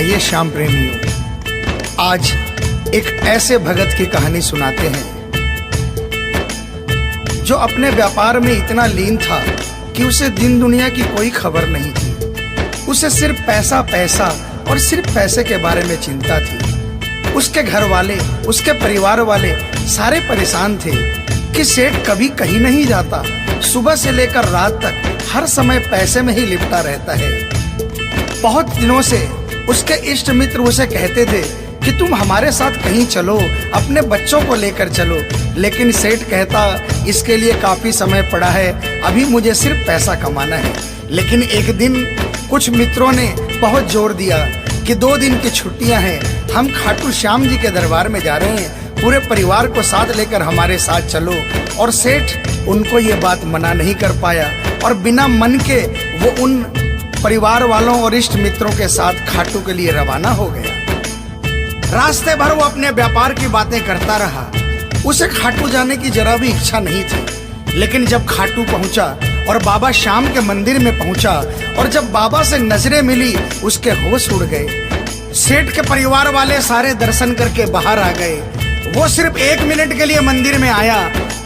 आइए श्याम प्रेमियों, आज एक ऐसे भगत की कहानी सुनाते हैं जो अपने व्यापार में इतना लीन था कि उसे दिन दुनिया की कोई खबर नहीं थी। उसे सिर्फ पैसा पैसा और सिर्फ पैसे के बारे में चिंता थी। उसके घर वाले, उसके परिवार वाले सारे परेशान थे कि सेठ कभी कहीं नहीं जाता, सुबह से लेकर रात तक हर समय पैसे में ही लिपटा रहता है। बहुत दिनों से उसके इष्ट मित्र उसे कहते थे कि तुम हमारे साथ कहीं चलो, अपने बच्चों को लेकर चलो, लेकिन सेठ कहता इसके लिए काफी समय पड़ा है, अभी मुझे सिर्फ पैसा कमाना है। लेकिन एक दिन कुछ मित्रों ने बहुत जोर दिया कि 2 दिन की छुट्टियां हैं, हम खाटू श्याम जी के दरबार में जा रहे हैं, पूरे परिवार को साथ लेकर हमारे साथ चलो। और सेठ उनको ये बात मना नहीं कर पाया और बिना मन के वो उन परिवार वालों और इष्ट मित्रों के साथ खाटू के लिए रवाना हो गया। रास्ते भर वो अपने व्यापार की बातें करता रहा। उसे खाटू जाने की जरा भी इच्छा नहीं थी। लेकिन जब खाटू पहुंचा और बाबा श्याम के मंदिर में पहुंचा और जब बाबा से नजरें मिली, उसके होश उड़ गए। सेठ के परिवार वाले सारे दर्शन करके बाहर आ गए। वो सिर्फ 1 मिनट के लिए मंदिर में आया,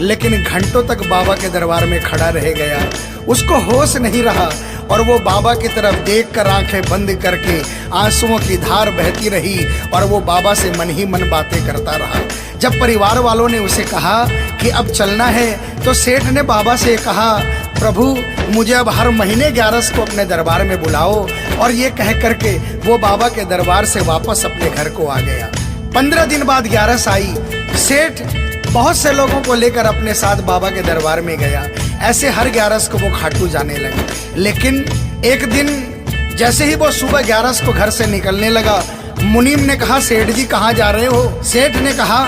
लेकिन घंटों तक बाबा के दरबार में खड़ा रह गया। उसको होश नहीं रहा और वो बाबा की तरफ देखकर आंखें बंद करके आंसुओं की धार बहती रही और वो बाबा से मन ही मन बातें करता रहा। जब परिवार वालों ने उसे कहा कि अब चलना है, तो सेठ ने बाबा से कहा, प्रभु मुझे अब हर महीने 11 को अपने दरबार में बुलाओ। और ये कह करके वो बाबा के दरबार से वापस अपने घर को आ गया। 15 दिन बाद 11 आई। सेठ बहुत से लोगों को लेकर अपने साथ बाबा के दरबार में गया। ऐसे हर 11 को वो खाटू जाने लगे। लेकिन एक दिन जैसे ही वो सुबह 11 को घर से निकलने लगा, मुनीम ने कहा, सेठ जी कहाँ जा रहे हो? सेठ ने कहा,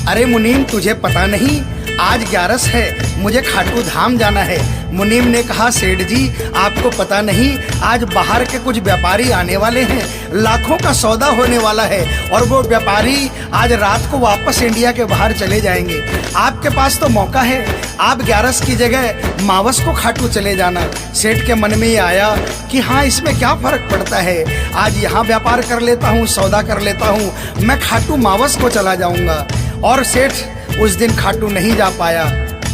अरे मुनीम तुझे पता नहीं, आज 11 है, मुझे खाटू धाम जाना है। मुनीम ने कहा, सेठ जी आपको पता नहीं, आज बाहर के कुछ व्यापारी आने वाले हैं, लाखों का सौदा होने वाला है और वो व्यापारी आज रात को वापस इंडिया के बाहर चले जाएंगे। आपके पास तो मौका है, आप 11 की जगह मावस को खाटू चले जाना। सेठ के मन में ये आया कि हाँ, इसमें क्या फर्क पड़ता है, आज यहाँ व्यापार कर लेता हूँ, सौदा कर लेता हूँ, मैं खाटू मावस को चला जाऊँगा। और सेठ उस दिन खाटू नहीं जा पाया।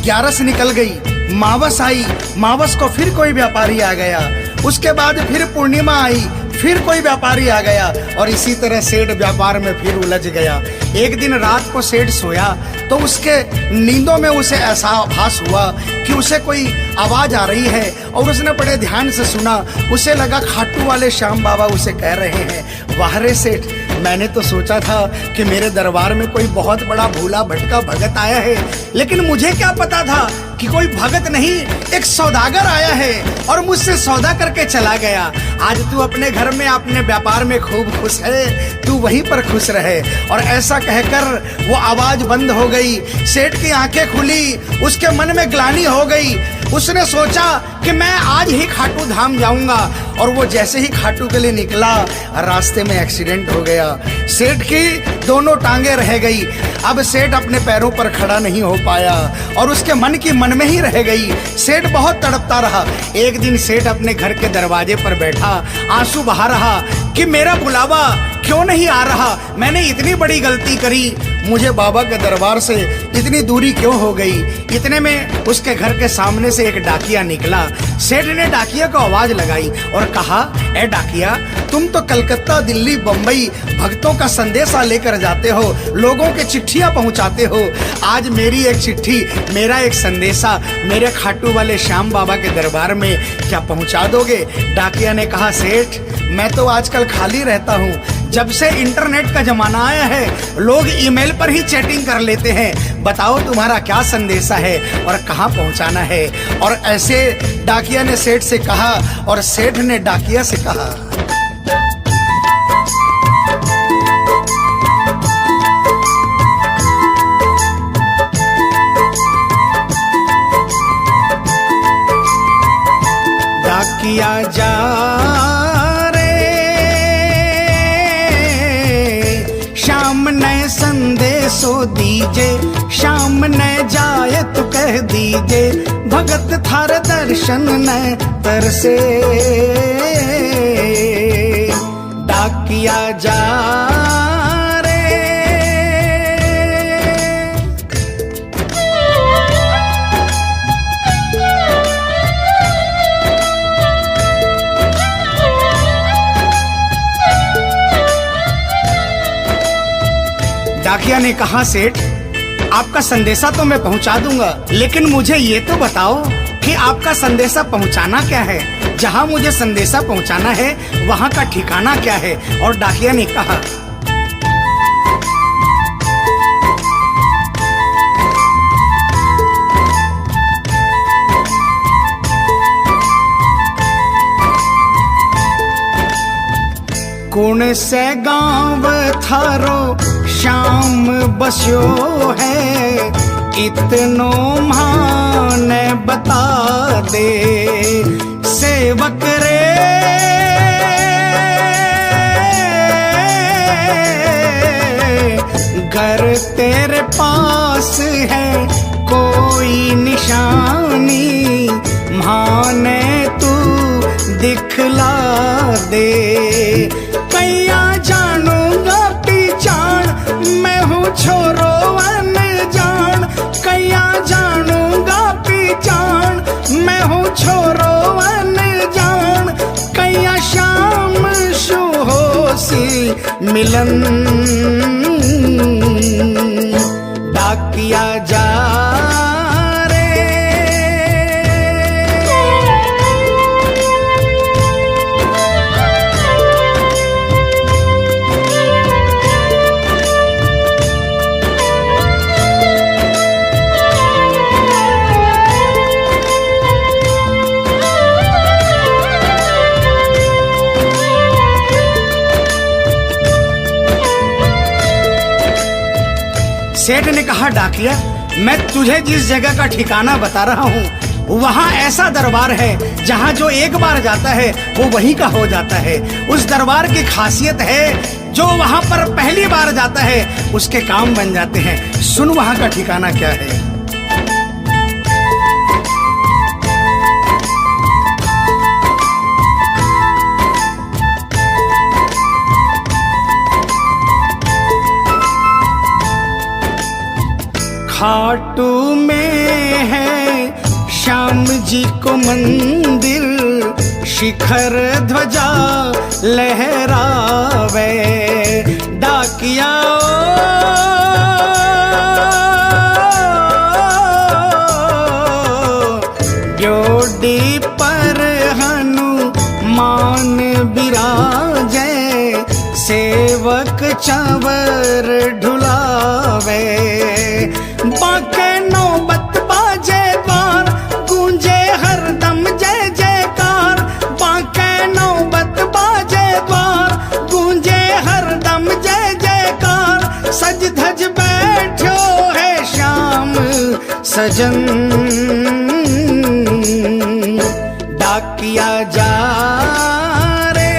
11 निकल गई, मावस आई, मावस को फिर कोई व्यापारी आ गया। उसके बाद फिर पूर्णिमा आई, फिर कोई व्यापारी आ गया और इसी तरह सेठ व्यापार में फिर उलझ गया। एक दिन रात को सेठ सोया तो उसके नींदों में उसे ऐसा आभास हुआ कि उसे कोई आवाज आ रही है और उसने बड़े ध्यान से सुना। उसे लगा खाटू वाले श्याम बाबा उसे कह रहे हैं, वाह रे सेठ, मैंने तो सोचा था कि मेरे दरबार में कोई बहुत बड़ा भूला भटका भगत आया है, लेकिन मुझे क्या पता था कि कोई भगत नहीं, एक सौदागर आया है और मुझसे सौदा करके चला गया। आज तू अपने घर में, अपने व्यापार में खूब खुश है, तू वहीं पर खुश रहे। और ऐसा कहकर वो आवाज बंद हो गई। सेठ की आंखें खुली, उसके मन में ग्लानि हो गई। उसने सोचा कि मैं आज ही खाटू धाम जाऊंगा और वो जैसे ही खाटू के लिए निकला, रास्ते में एक्सीडेंट हो गया। सेठ की दोनों टांगे रह गई। अब सेठ अपने पैरों पर खड़ा नहीं हो पाया और उसके मन की मन में ही रह गई। सेठ बहुत तड़पता रहा। एक दिन सेठ अपने घर के दरवाजे पर बैठा, आंसू बहा रहा कि मेरा बुलावा क्यों नहीं आ रहा, मैंने इतनी बड़ी गलती करी, मुझे बाबा के दरबार से इतनी दूरी क्यों हो गई। इतने में उसके घर के सामने से एक डाकिया निकला। सेठ ने डाकिया को आवाज लगाई और कहा, ए डाकिया, तुम तो कलकत्ता, दिल्ली, बम्बई भक्तों का संदेशा लेकर जाते हो, लोगों के चिट्ठियां पहुंचाते हो। आज मेरी एक चिट्ठी, मेरा एक संदेशा मेरे खाटू वाले श्याम बाबा के दरबार में क्या पहुंचा दोगे? डाकिया ने कहा, सेठ मैं तो आजकल खाली रहता हूँ, जब से इंटरनेट का जमाना आया है लोग ईमेल पर ही चैटिंग कर लेते हैं, बताओ तुम्हारा क्या संदेशा है और कहाँ पहुँचाना है। और ऐसे डाकिया ने सेठ से कहा और सेठ ने डाकिया से कहा। डाकिया जा संदेशो दीजे, शाम न जाए तो कह दीजे, भगत थार दर्शन न तरसे। डाकिया जा रे। डाकिया ने कहा, सेठ आपका संदेशा तो मैं पहुंचा दूंगा, लेकिन मुझे ये तो बताओ कि आपका संदेशा पहुंचाना क्या है? जहां मुझे संदेशा पहुंचाना है वहां का ठिकाना क्या है? और डाकिया ने कहा, कौन से गांव थारो शाम बस्यो है, इतनो माने बता दे सेवक रे। घर तेरे पास है कोई निशानी, माने तू दिखला दे। कैया जानूंगा पहचान, मैं हूँ छोरो अनजान। कैया जानूंगा पहचान, मैं हूँ छोरो अनजान। कैया शाम शु होसी मिलन, डाकिया जा रे। सेठ ने कहा, डाकिया मैं तुझे जिस जगह का ठिकाना बता रहा हूँ वहाँ ऐसा दरबार है जहाँ जो एक बार जाता है वो वहीं का हो जाता है। उस दरबार की खासियत है जो वहाँ पर पहली बार जाता है उसके काम बन जाते हैं। सुन वहाँ का ठिकाना क्या है। खाटू में है श्याम जी को मंदिर, शिखर ध्वजा लहरावे। डाकिया ड्योडी पर हनुमान बिराजे, सेवक चंवर ढुलावे। बाके नौबत बाजे द्वार, गूंजे हरदम जय जयकार। बाके नौबत बाजे द्वार, गूंजे हरदम जय जयकार। सज धज बैठो है श्याम सजन, डाकिया जा रे।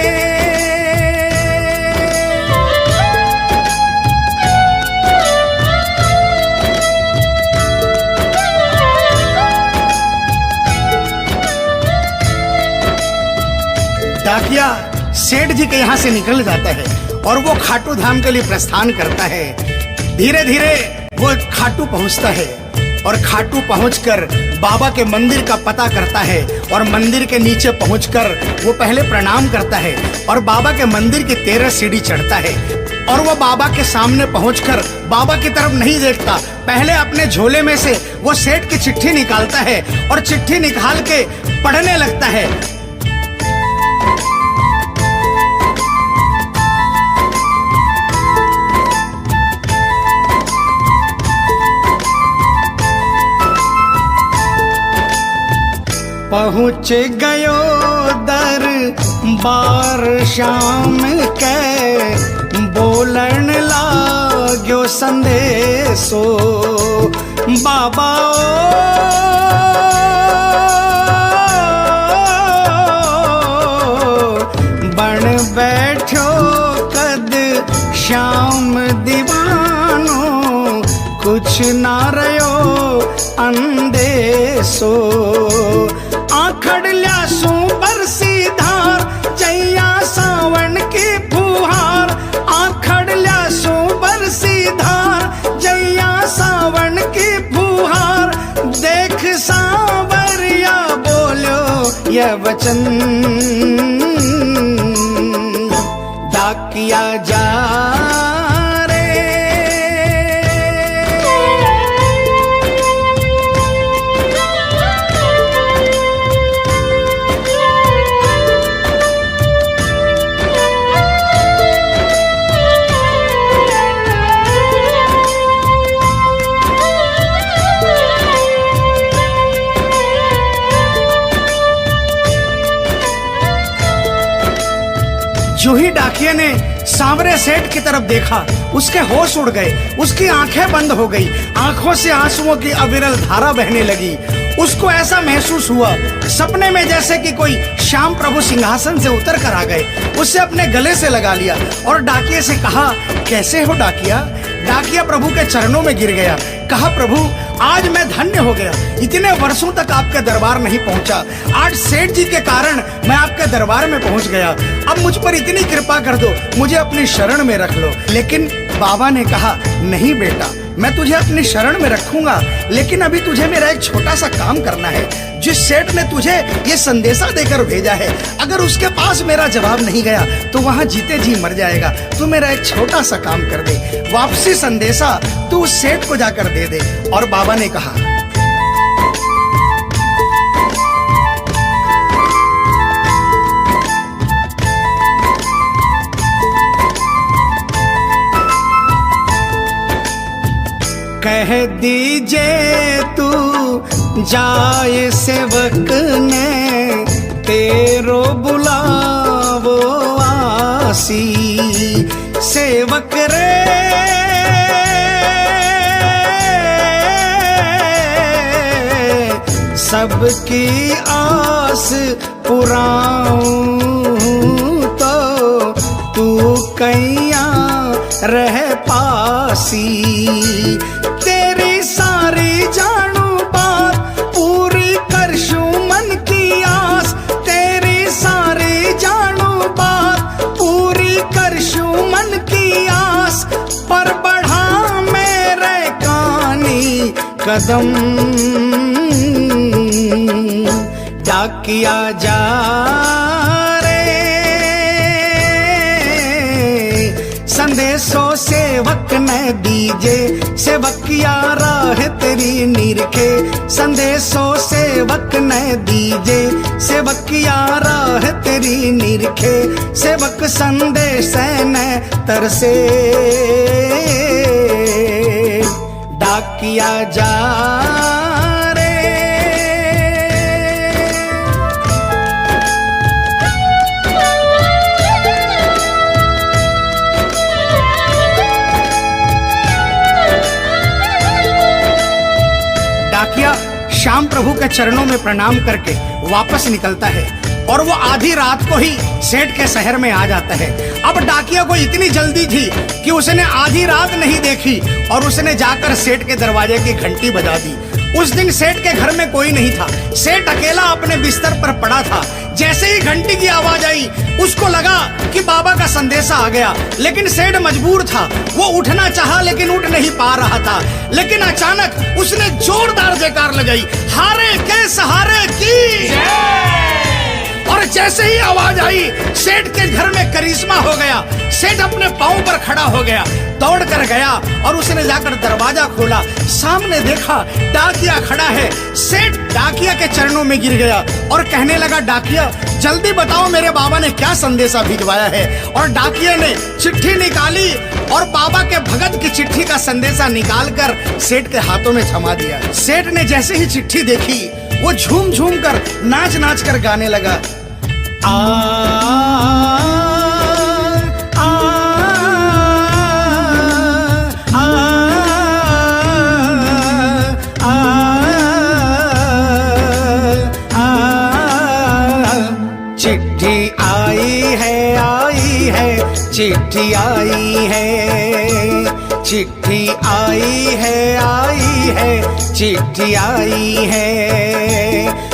डाकिया सेठ जी के यहाँ से निकल जाता है और वो खाटू धाम के लिए प्रस्थान करता है। धीरे धीरे वो खाटू पहुँचता है और खाटू पहुंचकर बाबा के मंदिर का पता करता है और मंदिर के नीचे पहुंचकर वो पहले प्रणाम करता है और बाबा के मंदिर की 13 सीढ़ी चढ़ता है। और वो बाबा के सामने पहुंचकर बाबा की तरफ नहीं देखता, पहले अपने झोले में से वो सेठ की चिट्ठी निकालता है और चिट्ठी निकाल के पढ़ने लगता है। पहुँच गयो दरबार श्याम के, बोलन लाग्यो संदेशो। बाबा बन बैठो कद श्याम दीवानो, कुछ ना रयो अंदेशो। आखड़ ल्यासू बरसी धार, जैया सावन की फुहार। यह वचन डाकिया जा रे। जो ही डाकिया ने सांवरे सेठ की तरफ देखा, उसके होश उड़ गए, उसकी आंखें बंद हो गई, आंखों से आंसुओं की अविरल धारा बहने लगी। उसको ऐसा महसूस हुआ सपने में जैसे कि कोई श्याम प्रभु सिंहासन से उतर कर आ गए। उसे अपने गले से लगा लिया और डाकिये से कहा, कैसे हो डाकिया? डाकिया प्रभु के चरणों में गिर गया, कहा, प्रभु आज मैं धन्य हो गया, इतने वर्षों तक आपके दरबार नहीं पहुंचा, आज सेठ जी के कारण मैं आपके दरबार में पहुंच गया। अब मुझ पर इतनी कृपा कर दो, मुझे अपनी शरण में रख लो। लेकिन बाबा ने कहा, नहीं बेटा, मैं तुझे अपनी शरण में रखूंगा, लेकिन अभी तुझे मेरा एक छोटा सा काम करना है। जिस सेठ ने तुझे ये संदेशा देकर भेजा है, अगर उसके पास मेरा जवाब नहीं गया तो वहां जीते जी मर जाएगा। तू मेरा एक छोटा सा काम कर दे, वापसी संदेशा तू उस सेठ को जाकर दे दे। और बाबा ने कहा, कह दीजिए तू जाए सेवक ने तेरो बुलावो आसी। सेवक रे सबकी आस पुराऊं तो तू कैया रह पासी। तेरी सारी जानू बात पूरी करशू मन की आस। तेरी सारी जानू बात पूरी करशू मन की आस। पर बढ़ा मेरे कानी कदम डाकिया जा रे। संदेशो सेवक ने दीजे, सेवकिया राह तेरी निरखे। संदेशो सेवक ने दीजे, सेवकिया राह तेरी निरखे। सेवक संदेश ने तरसे डाकिया जा रे। डाकिया श्याम प्रभु के चरणों में प्रणाम करके वापस निकलता है और वो आधी रात को ही सेठ के शहर में आ जाता है। अब डाकिया को इतनी जल्दी थी कि उसने आधी रात नहीं देखी और उसने जाकर सेठ के दरवाजे की घंटी बजा दी। उस दिन सेठ के घर में कोई नहीं था, सेठ अकेला अपने बिस्तर पर पड़ा था। जैसे ही घंटी की आवाज आई उसको लगा कि बाबा का संदेशा आ गया, लेकिन सेठ मजबूर था। वो उठना चाहा लेकिन उठ नहीं पा रहा था। लेकिन अचानक उसने जोरदार जयकार लगाई, हारे के सहारे की। और जैसे ही आवाज आई सेठ के घर में करिश्मा हो गया। सेठ अपने पांव पर खड़ा हो गया, दौड़ कर गया और उसने जाकर दरवाजा खोला। सामने देखा डाकिया खड़ा है। सेठ डाकिया के चरणों में गिर गया और कहने लगा, डाकिया जल्दी बताओ मेरे बाबा ने क्या संदेशा भिजवाया है। और डाकिया ने चिट्ठी निकाली और बाबा के भगत की चिट्ठी का संदेशा निकालकर सेठ के हाथों में थमा दिया। सेठ ने जैसे ही चिट्ठी देखी वो झूम झूम कर नाच नाच कर गाने लगा, आ आ आ आ चिट्ठी आई है, चिट्ठी आई है, चिट्ठी आई है, चिट्ठी आई है,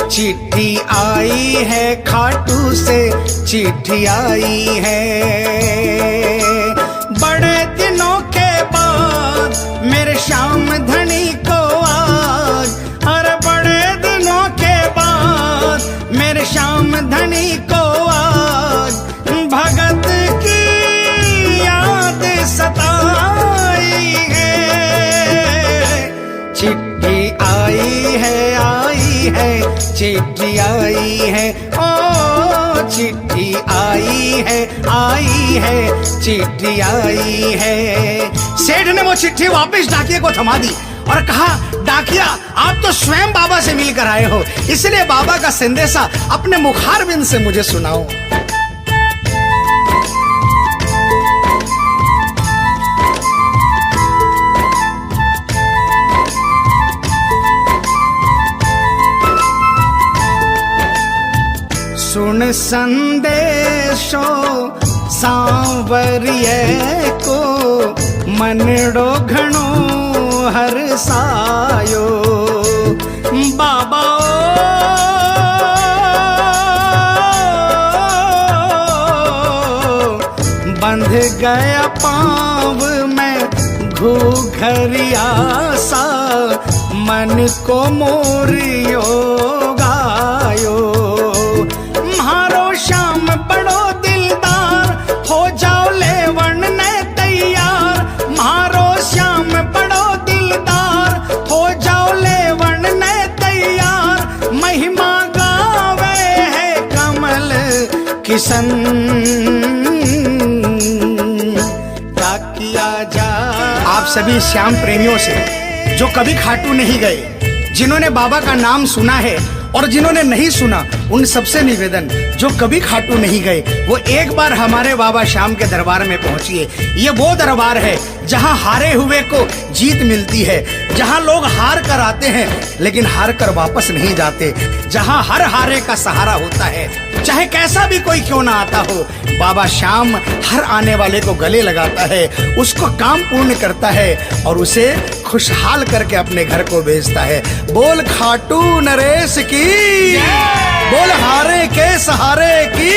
चिट्ठी आई है, खाटू से चिट्ठी आई है। बड़े दिनों के बाद मेरे श्याम धनी को आज, अरे बड़े दिनों के बाद मेरे श्याम धनी को आज भगत की याद सताई है। चिट्ठी आई है, चिट्ठी आई है, ओ चिट्ठी आई है, चिट्ठी आई है। सेठ ने वो चिट्ठी वापस डाकिए को थमा दी और कहा, डाकिया आप तो स्वयं बाबा से मिलकर आए हो, इसलिए बाबा का संदेशा अपने मुखारबिंद से मुझे सुनाओ। सुन संदेशो सांवरिये को मनड़ो घणो हरसायो। बाबा बंध गया पाँव में घूघरिया सा, मन को मोरियो गायो। म्हारो श्याम बड़ो दिलदार, हो जाओ लेवन ने तैयार। म्हारो श्याम बड़ो दिलदार, हो जाओ लेवन ने तैयार। महिमा गावे है कमल किशन, क्या किया जा। आप सभी श्याम प्रेमियों से जो कभी खाटू नहीं गए, जिन्होंने बाबा का नाम सुना है और जिन्होंने नहीं सुना, उन सबसे निवेदन, जो कभी खाटू नहीं गए वो एक बार हमारे बाबा श्याम के दरबार में पहुंचिए। ये वो दरबार है जहां हारे हुए को जीत मिलती है, जहां लोग हार कर आते हैं लेकिन हार कर वापस नहीं जाते, जहां हर हारे का सहारा होता है। चाहे कैसा भी कोई क्यों ना आता हो, बाबा श्याम हर आने वाले को गले लगाता है, उसको काम पूर्ण करता है और उसे खुशहाल करके अपने घर को भेजता है। बोल खाटू नरेश की, बोल हारे के सहारे की।